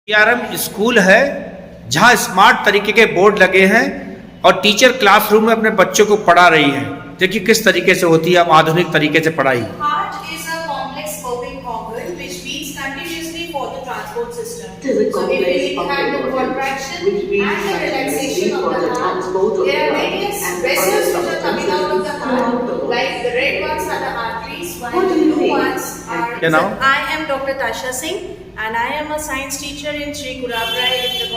GRM school है जहां smart तरीके के बोर्ड लगे हैं और टीचर क्लासरूम में अपने बच्चों को पढ़ा रही है। देखिए किस तरीके से होती है अब आधुनिक तरीके से पढ़ाई। Heart is a complex pumping organ which beats continuously for the transport system. It is a So if complex we have pumping the organ contraction which beats and the continuously relaxation of for the the heart, transport of there are blood various and vessels other which are coming out of the substances heart. throughout the body. Like the red ones are the arteries, while What the do you blue think? ones are. Your name? I am Dr. Tasha Singh and I am a science teacher in Sri Gurabrai in the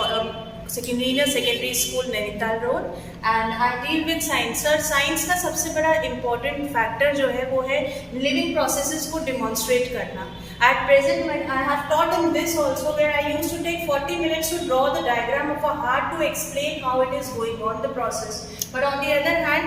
secondary school Nainital Road and I deal with science. Sir, science का सबसे बड़ा important factor जो है वो है living processes को demonstrate करना. At present, when I have taught in this also, where I used to take 40 minutes to draw the diagram of a heart to explain how it is going on the process. But on the other hand,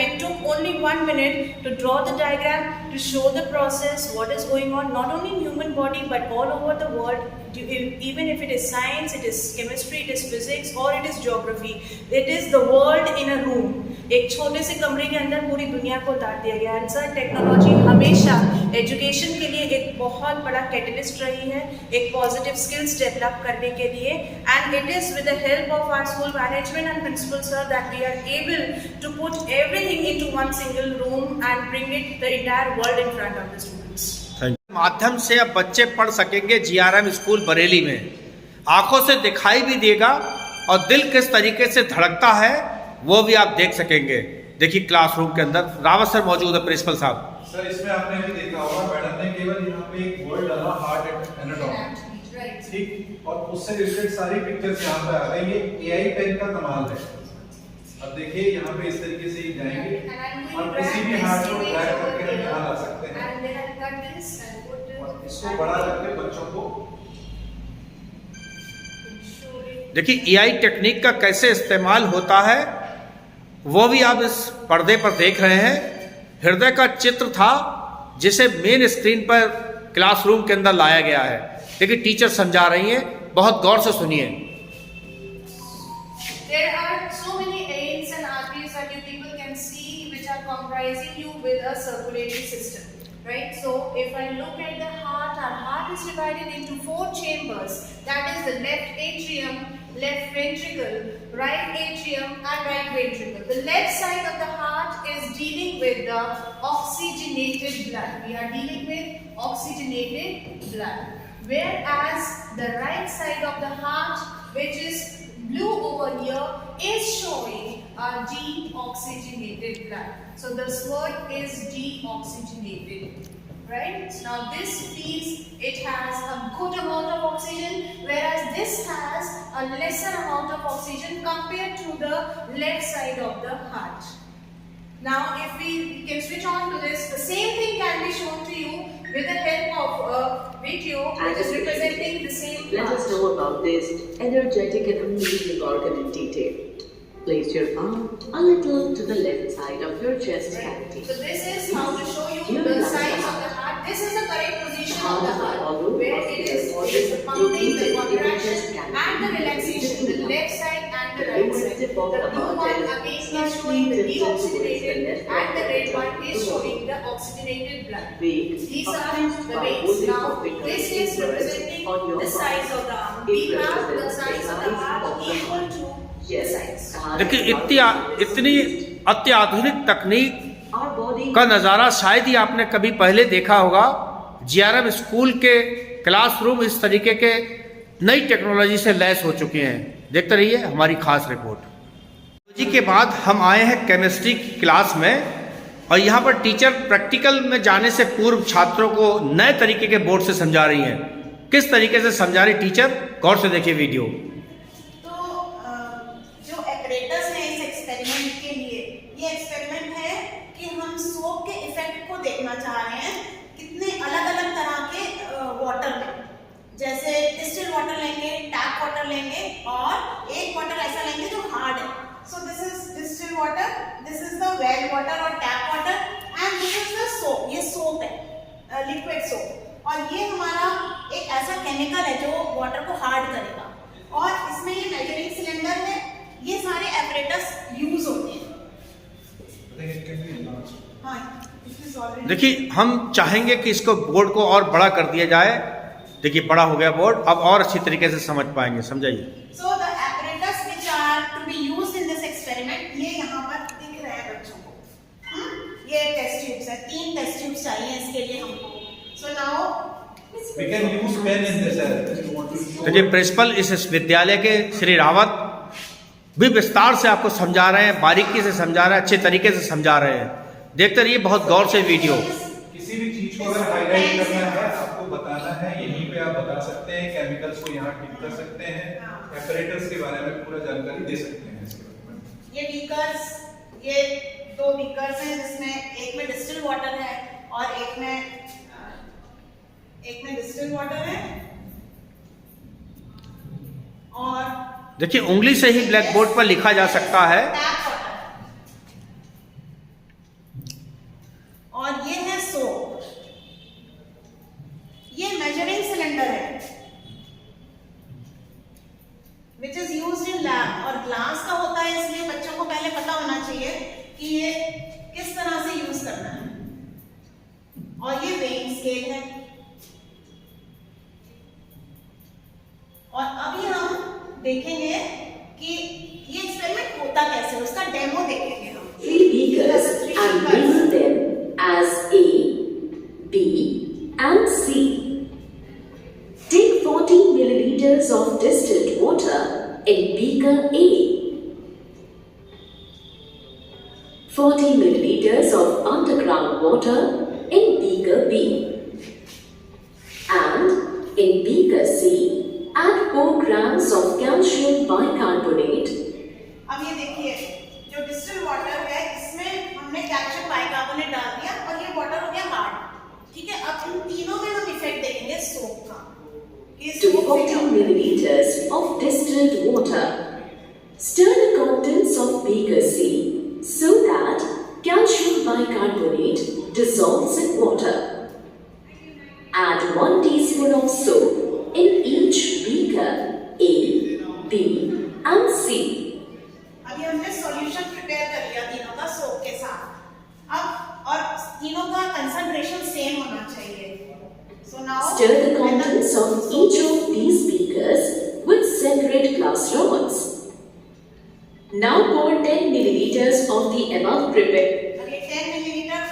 it took only 1 minute to draw the diagram to show the process, what is going on, not only in human body but all over the world. Even if it is science, it is chemistry, it is physics or it is geography. It is the world in a room. एक छोटे से कमरे के अंदर पूरी दुनिया को उतार दिया गया है। सर, टेक्नोलॉजी हमेशा एजुकेशन के लिए एक बहुत बड़ा कैटलिस्ट रही है, एक पॉजिटिव स्किल्स डेवलप करने के लिए, and it is with the help of our school management and principal sir that we are able to put everything into one single room and bring it the entire world in front of the students. माध्यम से अब बच्चे पढ़ सकेंगे GRM school Bareilly में। आंखों से दिखाई भी देगा और दिल किस तरीके से धड़कता है वो भी आप देख सकेंगे। देखिए क्लासरूम के अंदर रावत सर मौजूद है, प्रिंसिपल साहब। सर इसमें आपने भी देखा होगा मैडम ने केवल यहाँ पे एक वर्ड डाला हार्ट एनाटॉमी, ठीक, और उससे रिलेटेड सारी पिक्चर्स यहाँ पे आ गई। ये एआई पेन का कमाल है। अब देखिए यहाँ पे इस तरीके से ही जाएंगे और किसी भी हार्ट को ड्रैग करके हम यहाँ ला सकते हैं और इसको बड़ा करके बच्चों को। देखिए एआई टेक्निक का कैसे इस्तेमाल होता है वो भी आप इस पर्दे पर देख रहे हैं। हृदय का चित्र था जिसे मेन स्क्रीन पर क्लासरूम के अंदर लाया गया है। देखिए टीचर समझा रही हैं, बहुत गौर से सुनिए। There are so many veins and arteries that you people can see which are comprising you with a circulatory system, right? So if I look at the heart, our heart is divided into 4 chambers. That is the left atrium, left ventricle, right atrium and right ventricle. The left side of the heart is dealing with the oxygenated blood. We are dealing with oxygenated blood. Whereas the right side of the heart, which is blue over here, is showing a deoxygenated blood. So this word is deoxygenated. Right? Now this piece, it has a good amount of oxygen, whereas this has a lesser amount of oxygen compared to the left side of the heart. Now if we can switch on to this, the same thing can be shown to you with the help of a video which is representing the same part. Let us know about this energetic and amazing organ in detail. Place your arm a little to the left side of your chest cavity. So this is how to show you the size of the heart. This is the correct position of the heart, where it is pumping, the contraction and the relaxation, the left side and the right side. The blue one again is showing the deoxygenated and the red one is showing the oxygenated blood. These are the veins. Now this is representing the size of the arm. We have the size of the heart equal to the size. देखिए इतनी अत्याधुनिक तकनीक का नज़ारा शायद ही आपने कभी पहले देखा होगा। जीआरएम स्कूल के क्लासरूम इस तरीके के नई टेक्नोलॉजी से लैस हो चुके हैं। देखते रहिए हमारी खास रिपोर्ट। जी के बाद हम आए हैं केमिस्ट्री की क्लास में और यहाँ पर टीचर प्रैक्टिकल में जाने से पूर्व छात्रों को नए तरीके के बोर्ड से समझा रही हैं। किस तरीके से समझा रही टीचर, गौर से देखिए वीडियो। एक्सपेरिमेंट है कि हम सोप के इफेक्ट को देखना चाह रहे हैं कितने अलग अलग तरह के वाटर में, जैसे डिस्टिल वाटर लेंगे, टैप वाटर लेंगे और एक वाटर ऐसा लेंगे जो हार्ड है। So this is distil water, this is the well water और tap water and this is the soap. ये सोप है, लिक्विड सोप, और ये हमारा एक ऐसा केमिकल है जो वाटर को हार्ड करेगा और इसमें ये मेजरिंग सिलेंडर है। ये सारे एपरेटस यूज होते हैं। देखिए हम चाहेंगे कि इसको बोर्ड को और बड़ा कर दिया जाए देखिए बड़ा हो गया बोर्ड, अब और अच्छी तरीके से समझ पाएंगे, समझाइए। So the apparatus which are to be used in this experiment, ये यहाँ पर दिख रहे हैं बच्चों को। ये टेस्ट ट्यूब्स है, 3 टेस्ट ट्यूब्स चाहिए इसके लिए हमको। So now We can use pen in this if you want to. देखिए प्रिंसिपल इस विद्यालय के श्री रावत भी विस्तार से आपको समझा रहे हैं, बारीकी से समझा रहे हैं, अच्छे तरीके से समझा रहे हैं। देखते रहिए बहुत गौर से वीडियो। किसी भी चीज को अगर हाईलाइट करना है, आपको बताना है, यहीं पे आप बता सकते हैं, केमिकल्स को यहाँ टिक कर सकते हैं, एपरेटर्स के बारे में पूरा जानकारी दे सकते हैं इसके बारे में। ये बीकर्स, ये 2 बीकर्स हैं जिसमें एक में डिस्टिल वाटर है और एक में डिस्टिल वाटर है। और देखिए उंगली से ही ब्लैक बोर्ड पर लिखा जा सकता है। टैप वाटर और ये है सोप। ये मेजरिंग सिलेंडर है which is used in lab, और ग्लास का होता है इसलिए बच्चों को पहले पता होना चाहिए कि ये किस तरह से यूज करना है। और ये वेइंग स्केल है। और अभी हम देखेंगे कि ये एक्सपेरिमेंट होता कैसे, उसका डेमो देखेंगे हम। 3 beakers and label them as A, B and C. Take 40 milliliters of distilled water in beaker A, 40 milliliters of underground water in beaker B, and in beaker C add 4 grams of calcium bicarbonate. अब ये देखिए जो distil water है इसमें हमने calcium bicarbonate डाल दिया और ये वाटर हो गया हार्ड। ठीक है, अब इन तीनों में हम इफेक्ट देखेंगे सोप का। To 40 milliliters of distilled water, stir the contents of beaker C so that calcium bicarbonate dissolves in water. Add 1 teaspoon of soap in each beaker A, B and C. अभी हमने solution prepare कर लिया तीनों का soap के साथ। अब और तीनों का कंसंट्रेशन सेम होना चाहिए। So now Stir the contents of each of these beakers with separate glass rods. Now pour 10 milliliters of the above prepared. अब ये 10 मिलीलीटर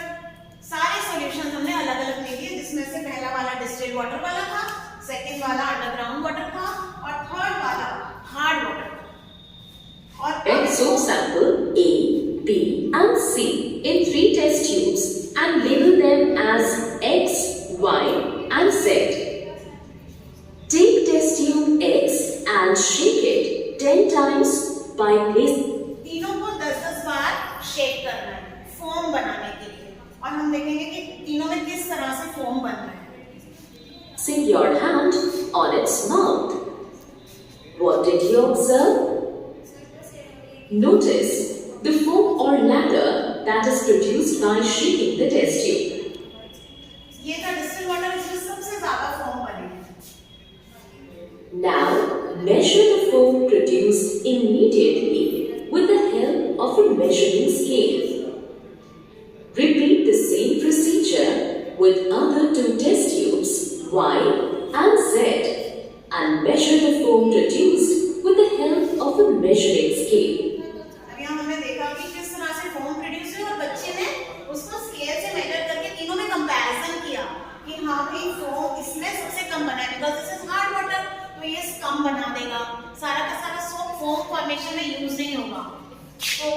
सारे सॉल्यूशंस हमने अलग अलग ले लिए, जिसमें से पहला वाला डिस्टिल्ड वाटर वाला था, सेकंड वाला अंडरग्राउंड वाटर था और थर्ड वाला हार्ड वाटर था। और Add soap sample A, B and C in 3 test tubes and label them as X, Y and Z. Take test tube X and shake it 10 times by placing तीनों को 10-10 बार shake करना है foam बनाने के लिए, और हम देखेंगे कि तीनों में किस तरह से फोम बन रहा है। your hand on its mouth. What did you observe? Notice the foam or lather that is produced by shaking the test tube. ये था डिस्टिल वाटर, इसमें सबसे ज्यादा फोम बने। Now measure the foam produced immediately with the help of a measuring scale. Repeat the same procedure with other 2 test tubes Y and Z and measure the foam produced with the help of a measuring scale. अभी हमने देखा कि किस तरह से foam produce हुई और बच्चे ने उसको स्केल से मेजर करके तीनों में कंपैरिजन किया कि हाँ भाई फोम इसमें सबसे कम बना है, because this is hard water, तो ये कम बना देगा, सारा का सारा सोप फोम फॉर्मेशन में यूज नहीं होगा। तो